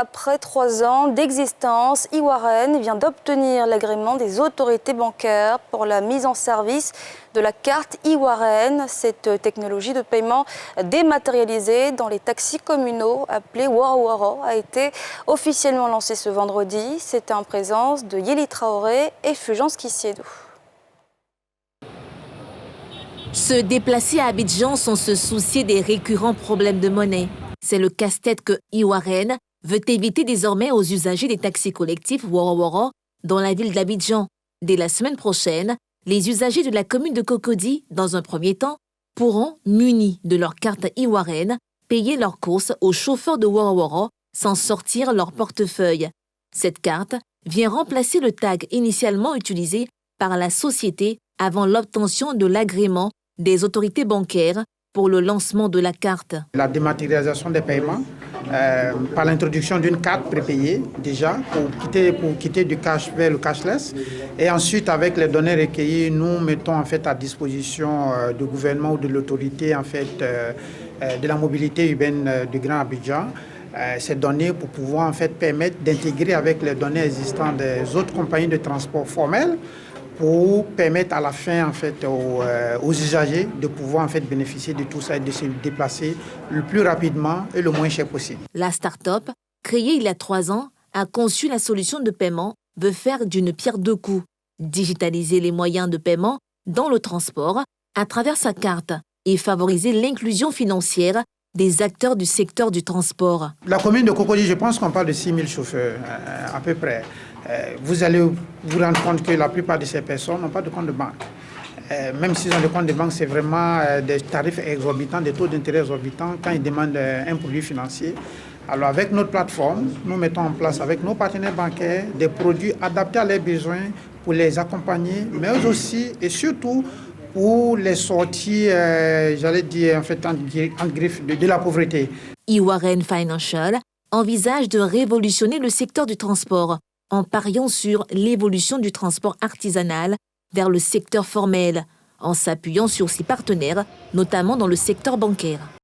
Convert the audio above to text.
Après 3 ans d'existence, iWaren vient d'obtenir l'agrément des autorités bancaires pour la mise en service de la carte iWaren. Cette technologie de paiement dématérialisée dans les taxis communaux appelée Woro a été officiellement lancée ce vendredi. C'était en présence de Yeli Traoré et Fulgence Kissiedo. Se déplacer à Abidjan sans se soucier des récurrents problèmes de monnaie. C'est le casse-tête que iWaren veut éviter désormais aux usagers des taxis collectifs Woro dans la ville d'Abidjan. Dès la semaine prochaine, les usagers de la commune de Cocody, dans un premier temps, pourront, munis de leur carte iWaren, payer leurs courses aux chauffeurs de Woro sans sortir leur portefeuille. Cette carte vient remplacer le tag initialement utilisé par la société avant l'obtention de l'agrément des autorités bancaires pour le lancement de la carte. La dématérialisation des paiements par l'introduction d'une carte prépayée déjà pour quitter du cash vers le cashless. Et ensuite, avec les données recueillies, nous mettons en fait à disposition du gouvernement ou de l'autorité en fait de la mobilité urbaine du Grand Abidjan ces données pour pouvoir en fait permettre d'intégrer avec les données existantes des autres compagnies de transport formelles pour permettre à la fin en fait aux usagers de pouvoir en fait bénéficier de tout ça et de se déplacer le plus rapidement et le moins cher possible. La start-up, créée il y a 3 ans, a conçu la solution de paiement veut faire d'une pierre deux coups, digitaliser les moyens de paiement dans le transport à travers sa carte et favoriser l'inclusion financière des acteurs du secteur du transport. La commune de Cocody, je pense qu'on parle de 6 000 chauffeurs à peu près. Vous allez vous rendre compte que la plupart de ces personnes n'ont pas de compte de banque. Même s'ils ont des comptes de banque, c'est vraiment des tarifs exorbitants, des taux d'intérêt exorbitants quand ils demandent un produit financier. Alors avec notre plateforme, nous mettons en place avec nos partenaires bancaires des produits adaptés à leurs besoins pour les accompagner, mais aussi et surtout pour les sortir, j'allais dire en fait en griffe de la pauvreté. iWaren Financial envisage de révolutionner le secteur du transport en pariant sur l'évolution du transport artisanal vers le secteur formel, en s'appuyant sur ses partenaires, notamment dans le secteur bancaire.